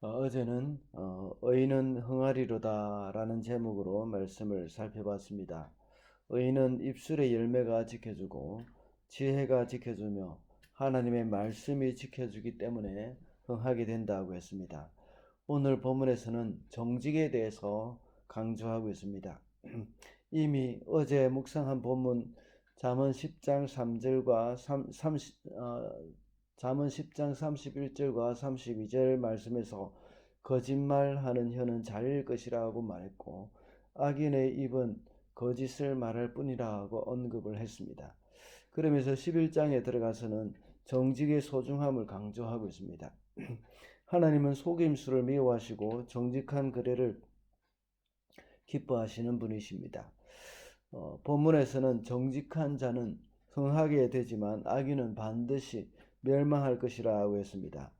어제는 의인은 흥하리로다 라는 제목으로 말씀을 살펴봤습니다. 의인은 입술의 열매가 지켜주고 지혜가 지켜주며 하나님의 말씀이 지켜주기 때문에 흥하게 된다고 했습니다. 오늘 본문에서는 정직에 대해서 강조하고 있습니다. 이미 어제 묵상한 본문 잠언 10장 3절과 잠언 10장 31절과 32절 말씀에서 거짓말하는 혀는 자릴 것이라고 말했고 악인의 입은 거짓을 말할 뿐이라고 언급을 했습니다. 그러면서 11장에 들어가서는 정직의 소중함을 강조하고 있습니다. 하나님은 속임수를 미워하시고 정직한 거래를 기뻐하시는 분이십니다. 본문에서는 정직한 자는 흥하게 되지만 악인은 반드시 멸망할 것이라고 했습니다.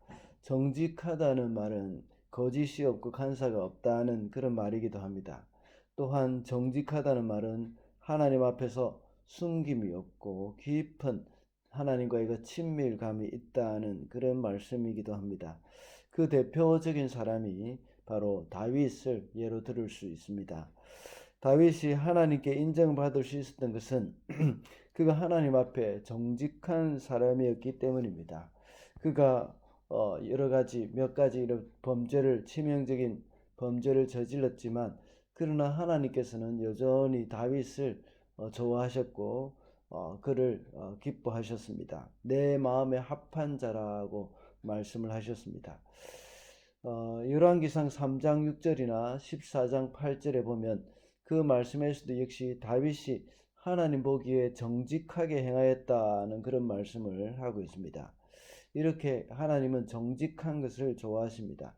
정직하다는 말은 거짓이 없고 간사가 없다는 그런 말이기도 합니다. 또한 정직하다는 말은 하나님 앞에서 숨김이 없고 깊은 하나님과의 그 친밀감이 있다는 그런 말씀이기도 합니다. 그 대표적인 사람이 바로 다윗을 예로 들을 수 있습니다. 다윗이 하나님께 인정받을 수 있었던 것은 그가 하나님 앞에 정직한 사람이었기 때문입니다. 그가 여러 가지 몇 가지 이런 범죄를 치명적인 범죄를 저질렀지만 그러나 하나님께서는 여전히 다윗을 좋아하셨고 그를 기뻐하셨습니다. 내 마음에 합한 자라고 말씀을 하셨습니다. 열왕기상 3장 6절이나 14장 8절에 보면 그 말씀에서도 역시 다윗이 하나님 보기에 정직하게 행하였다는 그런 말씀을 하고 있습니다. 이렇게 하나님은 정직한 것을 좋아하십니다.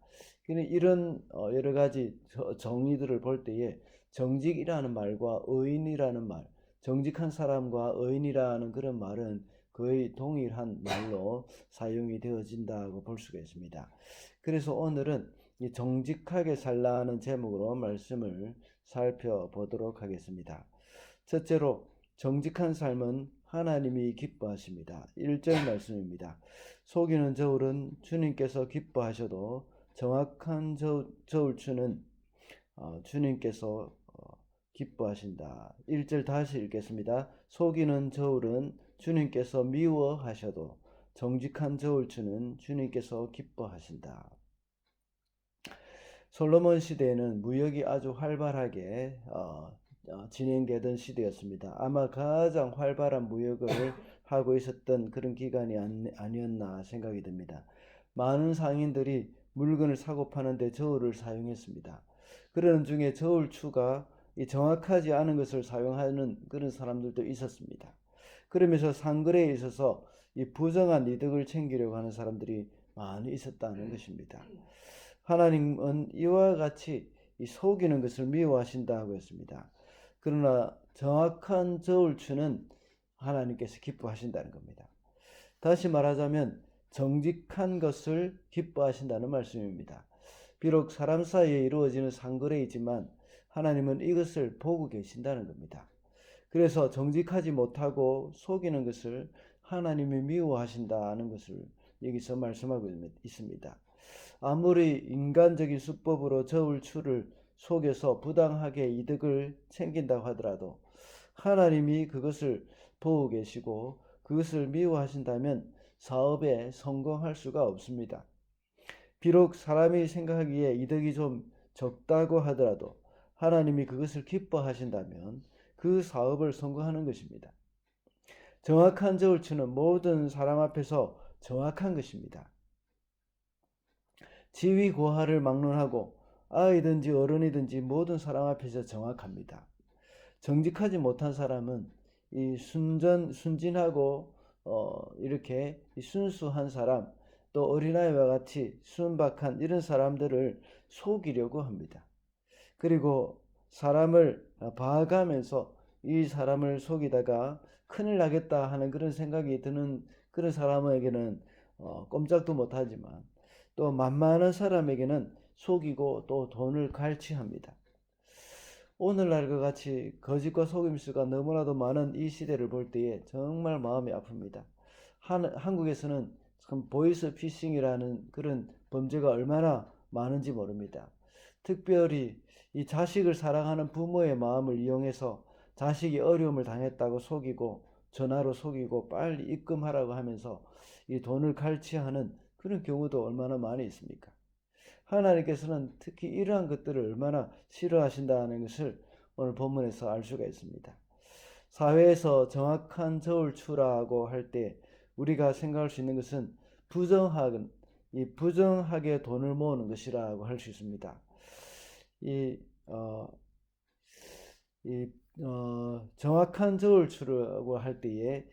이런 여러 가지 정의들을 볼 때에 정직이라는 말과 의인이라는 말, 정직한 사람과 의인이라는 그런 말은 거의 동일한 말로 사용이 되어진다고 볼 수가 있습니다. 그래서 오늘은 이 정직하게 살라는 제목으로 말씀을 살펴보도록 하겠습니다. 첫째로 정직한 삶은 하나님이 기뻐하십니다. 1절 말씀입니다. 속이는 저울은 주님께서 기뻐하셔도 정확한 저울추는 주님께서 기뻐하신다. 1절 다시 읽겠습니다. 속이는 저울은 주님께서 미워하셔도 정직한 저울추는 주님께서 기뻐하신다. 솔로몬 시대에는 무역이 아주 활발하게 진행되던 시대였습니다. 아마 가장 활발한 무역을 하고 있었던 그런 기간이 아니었나 생각이 듭니다. 많은 상인들이 물건을 사고 파는데 저울을 사용했습니다. 그러는 중에 저울추가 정확하지 않은 것을 사용하는 그런 사람들도 있었습니다. 그러면서 상거래에 있어서 이 부정한 이득을 챙기려고 하는 사람들이 많이 있었다는 것입니다. 하나님은 이와 같이 이 속이는 것을 미워하신다고 했습니다. 그러나 정확한 저울추는 하나님께서 기뻐하신다는 겁니다. 다시 말하자면 정직한 것을 기뻐하신다는 말씀입니다. 비록 사람 사이에 이루어지는 상거래이지만 하나님은 이것을 보고 계신다는 겁니다. 그래서 정직하지 못하고 속이는 것을 하나님이 미워하신다는 것을 여기서 말씀하고 있습니다. 아무리 인간적인 수법으로 저울추를 속여서 부당하게 이득을 챙긴다고 하더라도 하나님이 그것을 보고 계시고 그것을 미워하신다면 사업에 성공할 수가 없습니다. 비록 사람이 생각하기에 이득이 좀 적다고 하더라도 하나님이 그것을 기뻐하신다면 그 사업을 성공하는 것입니다. 정확한 저울추는 모든 사람 앞에서 정확한 것입니다. 지위 고하를 막론하고 아이든지 어른이든지 모든 사람 앞에서 정확합니다. 정직하지 못한 사람은 이 순진하고 이렇게 순수한 사람, 또 어린아이와 같이 순박한 이런 사람들을 속이려고 합니다. 그리고 사람을 봐가면서 이 사람을 속이다가 큰일 나겠다 하는 그런 생각이 드는 그런 사람에게는 꼼짝도 못하지만 또 만만한 사람에게는 속이고 또 돈을 갈취합니다. 오늘날과 같이 거짓과 속임수가 너무나도 많은 이 시대를 볼 때에 정말 마음이 아픕니다. 한국에서는 보이스 피싱이라는 그런 범죄가 얼마나 많은지 모릅니다. 특별히 이 자식을 사랑하는 부모의 마음을 이용해서 자식이 어려움을 당했다고 속이고 전화로 속이고 빨리 입금하라고 하면서 이 돈을 갈취하는 그런 경우도 얼마나 많이 있습니까? 하나님께서는 특히 이러한 것들을 얼마나 싫어하신다는 것을 오늘 본문에서 알 수가 있습니다. 사회에서 정확한 저울추라고 할 때 우리가 생각할 수 있는 것은 부정하게 돈을 모으는 것이라고 할 수 있습니다. 이, 어, 정확한 저울추라고 할 때에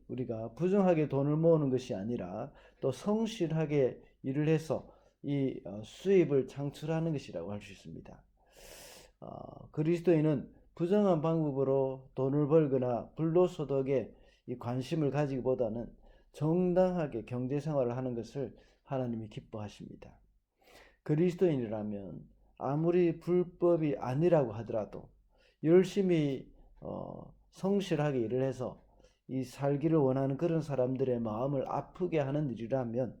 우리가 부정하게 돈을 모으는 것이 아니라 또 성실하게 일을 해서 수입을 창출하는 것이라고 할 수 있습니다. 그리스도인은 부정한 방법으로 돈을 벌거나 불로소득에 관심을 가지기보다는 정당하게 경제생활을 하는 것을 하나님이 기뻐하십니다. 그리스도인이라면 아무리 불법이 아니라고 하더라도 열심히 성실하게 일을 해서 이 살기를 원하는 그런 사람들의 마음을 아프게 하는 일이라면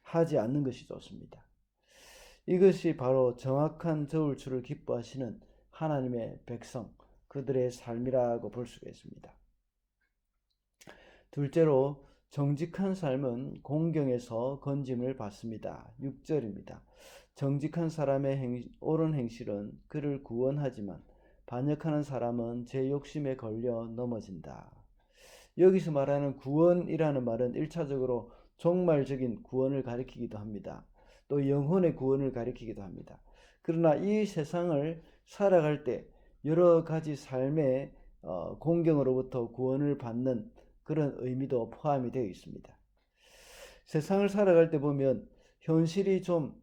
하지 않는 것이 좋습니다. 이것이 바로 정확한 저울추를 기뻐하시는 하나님의 백성, 그들의 삶이라고 볼 수가 있습니다. 둘째로 정직한 삶은 공경에서 건짐을 받습니다. 6절입니다. 정직한 사람의 옳은 행실은 그를 구원하지만 반역하는 사람은 제 욕심에 걸려 넘어진다. 여기서 말하는 구원이라는 말은 1차적으로 종말적인 구원을 가리키기도 합니다. 또 영혼의 구원을 가리키기도 합니다. 그러나 이 세상을 살아갈 때 여러 가지 삶의 공경으로부터 구원을 받는 그런 의미도 포함이 되어 있습니다. 세상을 살아갈 때 보면 현실이 좀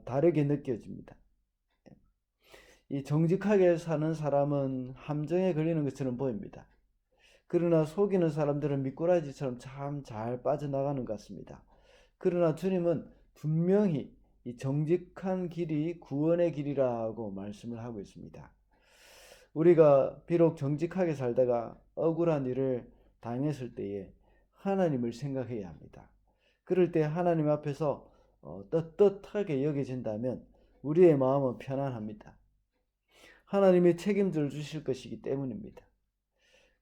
다르게 느껴집니다. 이 정직하게 사는 사람은 함정에 걸리는 것처럼 보입니다. 그러나 속이는 사람들은 미꾸라지처럼 참 잘 빠져나가는 것 같습니다. 그러나 주님은 분명히 이 정직한 길이 구원의 길이라고 말씀을 하고 있습니다. 우리가 비록 정직하게 살다가 억울한 일을 당했을 때에 하나님을 생각해야 합니다. 그럴 때 하나님 앞에서 떳떳하게 여겨진다면 우리의 마음은 편안합니다. 하나님이 책임져 주실 것이기 때문입니다.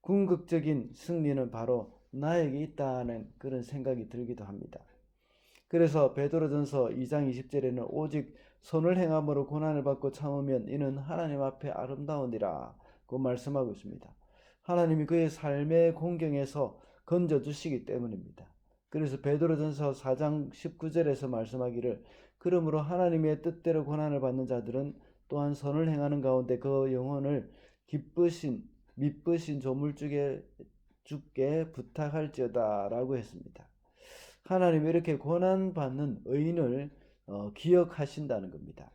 궁극적인 승리는 바로 나에게 있다는 그런 생각이 들기도 합니다. 그래서 베드로전서 2장 20절에는 오직 선을 행함으로 고난을 받고 참으면 이는 하나님 앞에 아름다우니라 고 말씀하고 있습니다. 하나님이 그의 삶의 공경에서 건져주시기 때문입니다. 그래서 베드로전서 4장 19절에서 말씀하기를 그러므로 하나님의 뜻대로 고난을 받는 자들은 또한 선을 행하는 가운데 그 영혼을 미쁘신 조물주께 부탁할지어다 라고 했습니다. 하나님이 이렇게 고난받는 의인을 기억하신다는 겁니다.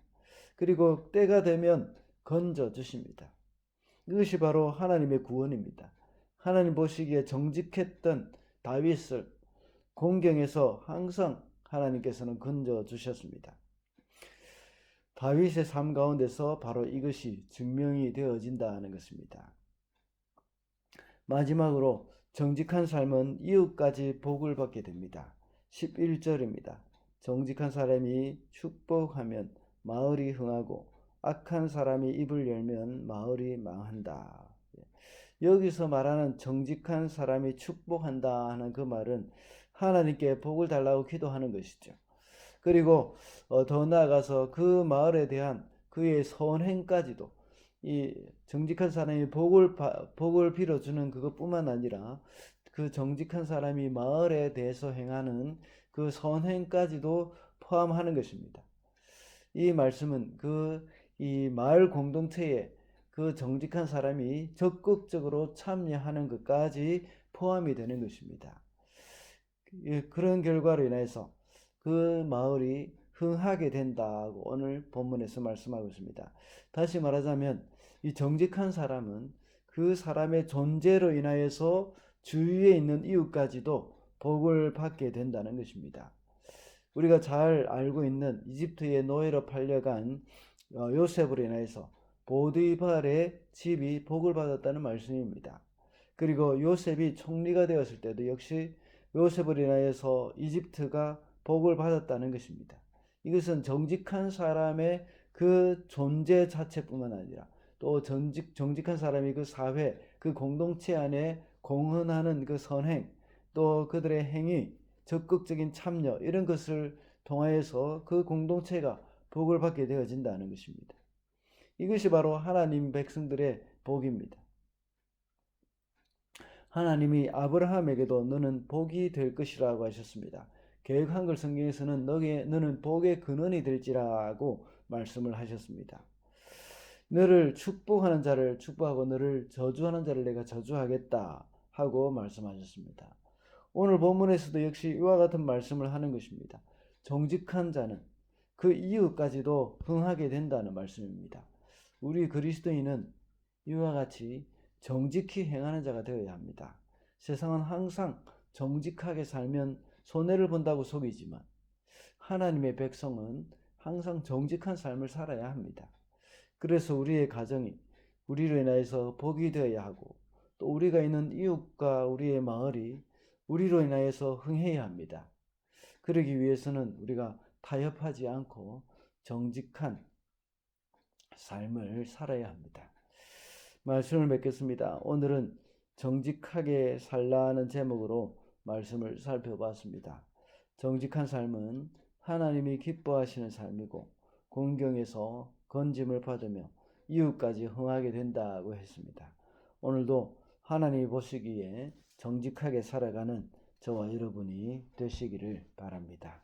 그리고 때가 되면 건져주십니다. 이것이 바로 하나님의 구원입니다. 하나님 보시기에 정직했던 다윗을 공경에서 항상 하나님께서는 건져주셨습니다. 다윗의 삶 가운데서 바로 이것이 증명이 되어진다는 것입니다. 마지막으로 정직한 삶은 이웃까지 복을 받게 됩니다. 11절입니다. 정직한 사람이 축복하면 마을이 흥하고 악한 사람이 입을 열면 마을이 망한다. 여기서 말하는 정직한 사람이 축복한다 하는 그 말은 하나님께 복을 달라고 기도하는 것이죠. 그리고 더 나아가서 그 마을에 대한 그의 선행까지도 이 정직한 사람이 복을 빌어주는 그것뿐만 아니라 그 정직한 사람이 마을에 대해서 행하는 그 선행까지도 포함하는 것입니다. 이 말씀은 이 마을 공동체에 그 정직한 사람이 적극적으로 참여하는 것까지 포함이 되는 것입니다. 그런 결과로 인해서 그 마을이 흥하게 된다고 오늘 본문에서 말씀하고 있습니다. 다시 말하자면 이 정직한 사람은 그 사람의 존재로 인하여서 주위에 있는 이웃까지도 복을 받게 된다는 것입니다. 우리가 잘 알고 있는 이집트의 노예로 팔려간 요셉으로 인해서 보디발의 집이 복을 받았다는 말씀입니다. 그리고 요셉이 총리가 되었을 때도 역시 요셉으로 인하여서 이집트가 복을 받았다는 것입니다. 이것은 정직한 사람의 그 존재 자체뿐만 아니라 또 정직한 사람이 그 사회, 그 공동체 안에 공헌하는 그 선행, 또 그들의 행위, 적극적인 참여 이런 것을 통하여서 그 공동체가 복을 받게 되어진다는 것입니다. 이것이 바로 하나님 백성들의 복입니다. 하나님이 아브라함에게도 너는 복이 될 것이라고 하셨습니다. 개역 한글 성경에서는 너는 복의 근원이 될지라고 말씀을 하셨습니다. 너를 축복하는 자를 축복하고 너를 저주하는 자를 내가 저주하겠다 하고 말씀하셨습니다. 오늘 본문에서도 역시 이와 같은 말씀을 하는 것입니다. 정직한 자는 그 이웃까지도 흥하게 된다는 말씀입니다. 우리 그리스도인은 이와 같이 정직히 행하는 자가 되어야 합니다. 세상은 항상 정직하게 살면 손해를 본다고 속이지만 하나님의 백성은 항상 정직한 삶을 살아야 합니다. 그래서 우리의 가정이 우리로 인하여서 복이 되어야 하고 또 우리가 있는 이웃과 우리의 마을이 우리로 인하여서 흥해야 합니다. 그러기 위해서는 우리가 타협하지 않고 정직한 삶을 살아야 합니다. 말씀을 맺겠습니다. 오늘은 정직하게 살라는 제목으로 말씀을 살펴봤습니다. 정직한 삶은 하나님이 기뻐하시는 삶이고 공경에서 건짐을 받으며 이웃까지 흥하게 된다고 했습니다. 오늘도 하나님이 보시기에 정직하게 살아가는 저와 여러분이 되시기를 바랍니다.